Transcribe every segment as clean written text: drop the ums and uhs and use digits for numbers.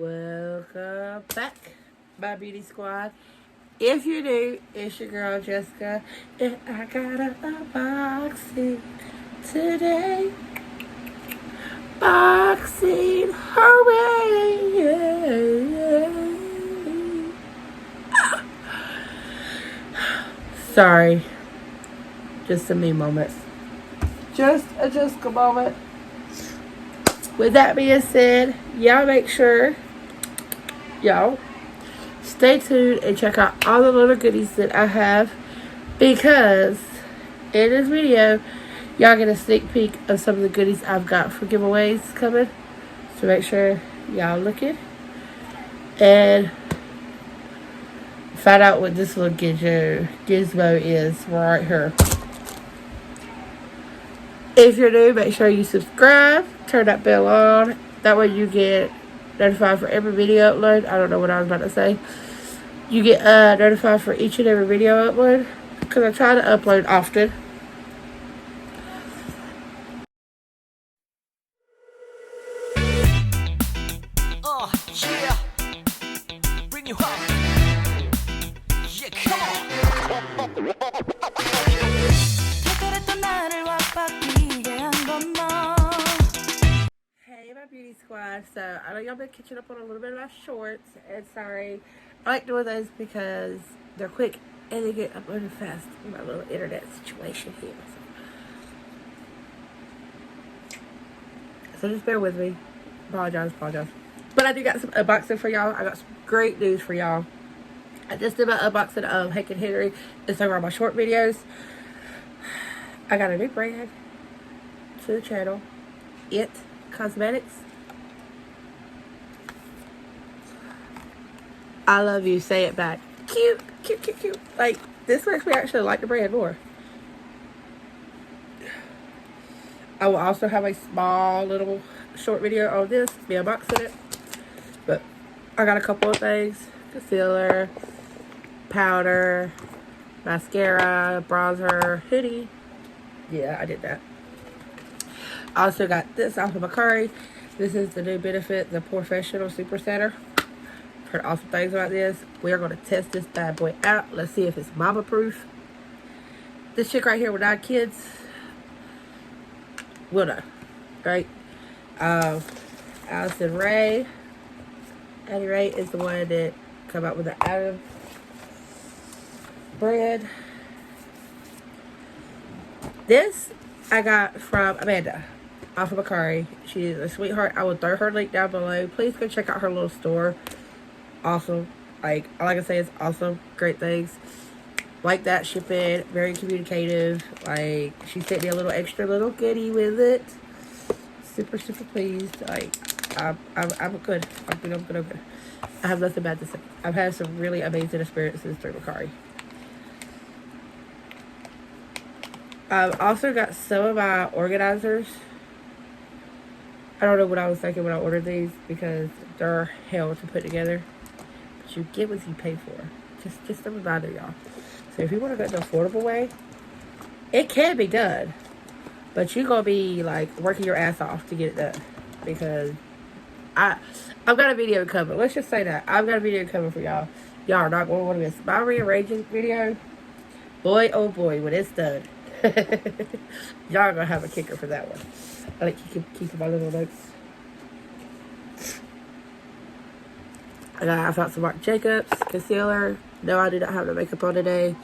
Welcome back, my beauty squad. If you're new, it's your girl Jessica, and I got an unboxing today. Boxing, hooray! Sorry, just a me moment. Just a Jessica moment. With that being said, y'all make sure y'all stay tuned and check out all the little goodies that I have, because in this video y'all get a sneak peek of some of the goodies I've got for giveaways coming. So make sure y'all looking and find out what this little gizmo is right here. If you're new, make sure you subscribe, turn that bell on. That way you get notified for every video upload. I don't know what I was about to say. You get notified for each and every video upload, because I try to upload often. Yeah. Bring you up. Yeah, come on. Hey, my beauty squad. So I know y'all been catching up on a little bit of my shorts, and sorry, I like doing those because they're quick and they get uploaded fast in my little internet situation here. So just bear with me. Apologize. But I do got some unboxing for y'all. I got some great news for y'all. I just did my unboxing of Hank and Henry Instagram, my short videos. I got a new brand to the channel. It Cosmetics. I love you. Say it back. Cute. Like, this makes me actually like the brand more. I will also have a small little short video on this, me unboxing it. But I got a couple of things. Concealer, powder, mascara, bronzer, hoodie. Yeah, I did that. I also got this off of Marc. This is the new Benefit, the Professional Super Setter. Heard awesome things about this. We are going to test this bad boy out. Let's see if it's mama proof. This chick right here with 9 kids will know, right? Addie Ray is the one that come out with the Adam brand. This I got from Amanda off of Marc. She is a sweetheart. I will throw her link down below. Please go check out her little store. Awesome. Like I say, it's awesome. Great things. Like that shipping. Very communicative. Like, she sent me a little extra little goodie with it. Super pleased. Like, I'm good. I'm good. I have nothing bad to say. I've had some really amazing experiences through Marc. I've also got some of my organizers. I don't know what I was thinking when I ordered these, because they're hell to put together. But you get what you pay for. Just a reminder, y'all. So if you want to go the affordable way, it can be done. But you're going to be, like, working your ass off to get it done. Because I've got a video coming. Let's just say that. I've got a video coming for y'all. Y'all are not going to want to miss my rearranging video. Boy, oh boy, when it's done. Y'all are going to have a kicker for that one. I like keep my little notes. I found some Marc Jacobs concealer. No, I do not have the makeup on today.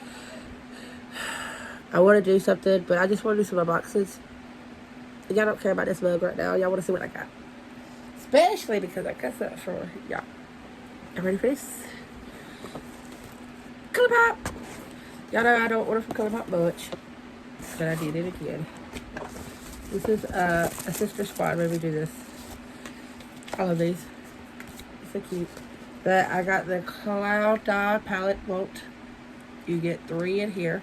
I want to do something, but I just want to do some unboxings. Y'all don't care about this mug right now. Y'all want to see what I got. Especially because I got that for y'all. You ready for this? Color Pop. Y'all know I don't order from Color Pop much, but I did it again. This is a sister squad when we do this. I love these. So cute. But I got the Cloud Dye palette won't. You get 3 in here.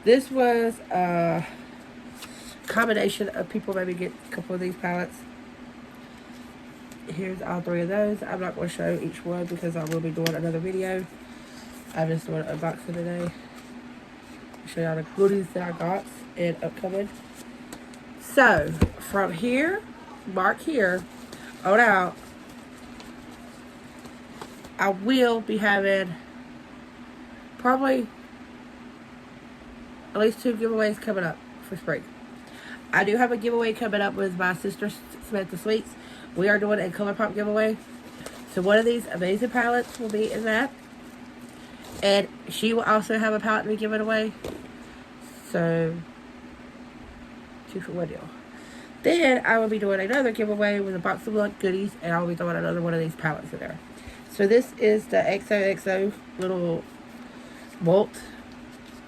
This was a combination of people maybe get a couple of these palettes. Here's all 3 of those. I'm not going to show each one because I will be doing another video. I'm just doing an unboxing today. Show y'all the goodies that I got and upcoming. So from here, Marc here, on out, I will be having probably at least 2 giveaways coming up for spring. I do have a giveaway coming up with my sister Samantha Sweets. We are doing a ColourPop giveaway. So one of these amazing palettes will be in that. And she will also have a palette to be giving away. So, 2 for 1 deal. Then I will be doing another giveaway with a box of blood goodies. And I'll be throwing another one of these palettes in there. So this is the XOXO little bolt.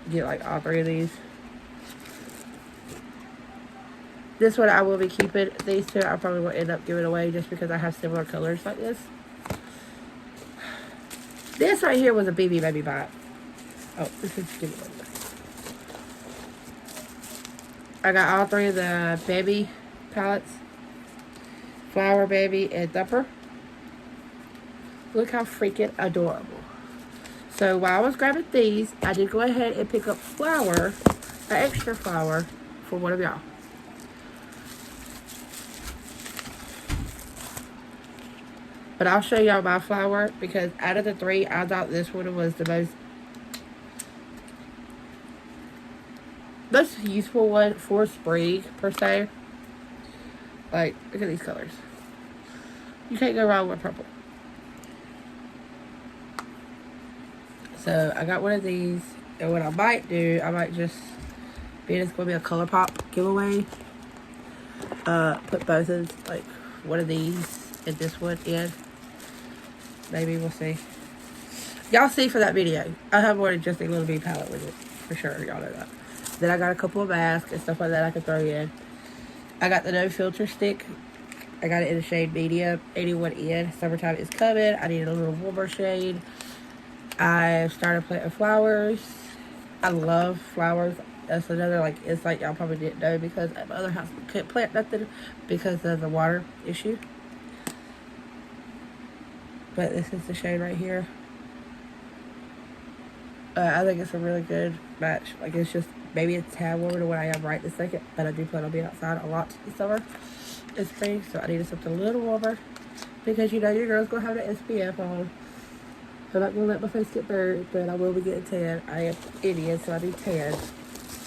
Get like all 3 of these. This one I will be keeping. These 2 I probably will end up giving away just because I have similar colors like this. This right here was a BB Baby Bot. Oh, this is stupid. I got all 3 of the baby palettes. Flower, Baby, and Thumper. Look how freaking adorable. So while I was grabbing these, I did go ahead and pick up flour, an extra flour, for one of y'all. But I'll show y'all my flower because out of the 3, I thought this one was the most useful one for spring, per se. Like, look at these colors. You can't go wrong with purple. So, I got one of these. And what I might do, I might just, being it's going to be a ColourPop giveaway, put both of, like, one of these and this one in. Maybe we'll see. Y'all see for that video. I have more than just a little bit palette with it. For sure. Y'all know that. Then I got a couple of masks and stuff like that I can throw in. I got the no filter stick. I got it in the shade medium. 81 in. Summertime is coming. I need a little warmer shade. I started planting flowers. I love flowers. That's another like insight y'all probably didn't know because at my other house I couldn't plant nothing because of the water issue. But this is the shade right here. I think it's a really good match. Like, it's just maybe a tad warmer than what I am right this second. But I do plan on being outside a lot this summer and spring. So I needed something a little warmer. Because, you know, your girl's going to have the SPF on. I'm not going to let my face get burned. But I will be getting tan. I am Indian, so I need tan.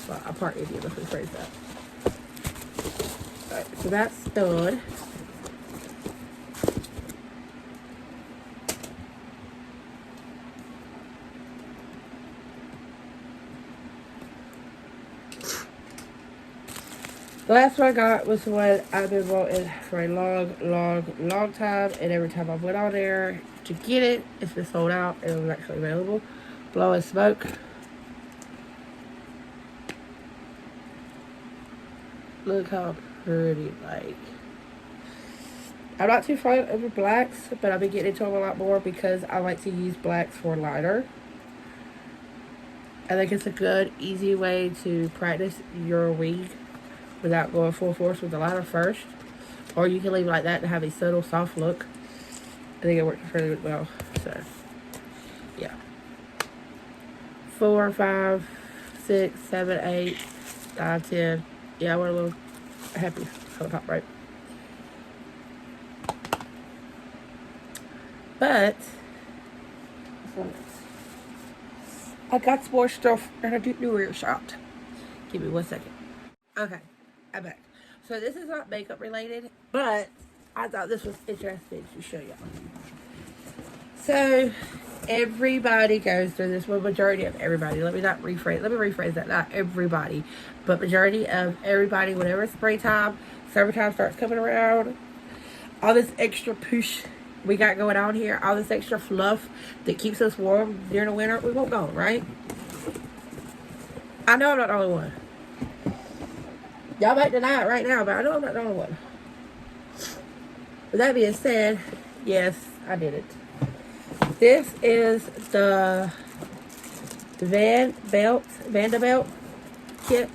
Well, I'm part Indian. Let's rephrase that. Alright, so that's done. The last one I got was the one I've been wanting for a long time. And every time I went on there to get it, it's been sold out. And it was actually available. Blowing Smoke. Look how pretty, like. I'm not too fond of blacks, but I've been getting into them a lot more because I like to use blacks for liner. I think it's a good, easy way to practice your wig without going full force with the liner first. Or you can leave it like that and have a subtle, soft look. I think it works really well. So, yeah. 4, 5, 6, 7, 8, 9, 10. Yeah, we're a little happy. ColourPop, right? But, I got some more stuff and I do new ear shot. Give me 1 second. Okay, I'm back. So this is not makeup related, but I thought this was interesting to show y'all. So everybody goes through this. Well, majority of everybody. Let me rephrase that. Not everybody, but majority of everybody. Whenever springtime, summertime starts coming around, all this extra push we got going on here, all this extra fluff that keeps us warm during the winter, we won't go, right? I know I'm not the only one. Y'all might deny it right now, but I know I'm not the only one. With that being said, yes, I did it. This is the Vanderbilt kit.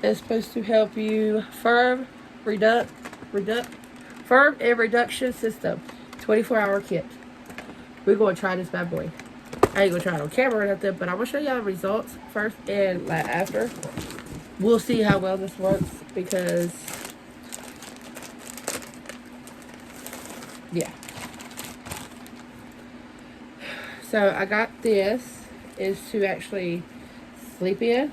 It's supposed to help you firm and reduction system. 24-hour kit. We're going to try this bad boy. I ain't going to try it on camera or nothing, but I'm going to show y'all the results first and after. We'll see how well this works because, yeah. So I got this is to actually sleep in.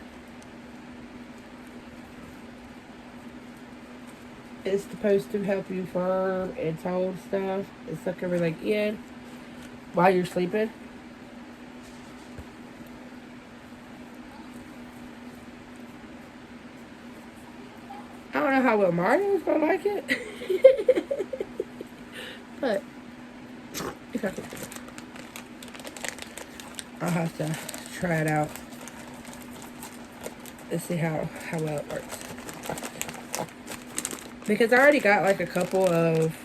It's supposed to help you firm and tone stuff and suck everything in while you're sleeping. I don't know how well Mario's gonna like it. But if I can, I'll have to try it out and see how well it works. Because I already got like a couple of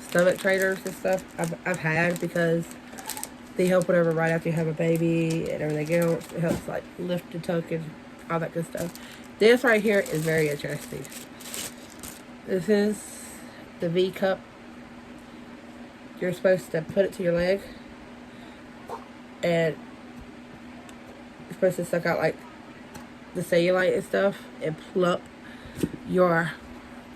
stomach trainers and stuff I've had because they help whatever right after you have a baby and everything else. It helps like lift and tuck and all that good stuff. This right here is very interesting. This is the V cup. You're supposed to put it to your leg and it's supposed to suck out like the cellulite and stuff and plump your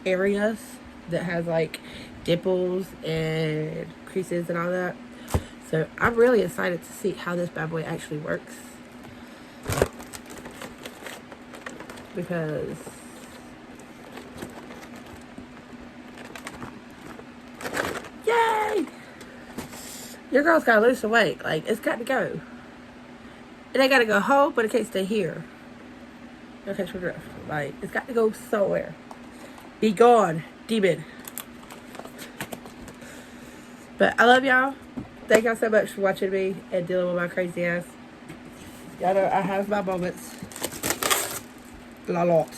areas that has like dimples and creases and all that. So I'm really excited to see how this bad boy actually works, because yay, your girl's gotta lose some weight. Like, it's got to go. It ain't gotta go home, but it can't stay here. You'll catch my drift. Like, it's got to go somewhere. Be gone, demon. But I love y'all. Thank y'all so much for watching me and dealing with my crazy ass. Y'all know I have my moments. A lot.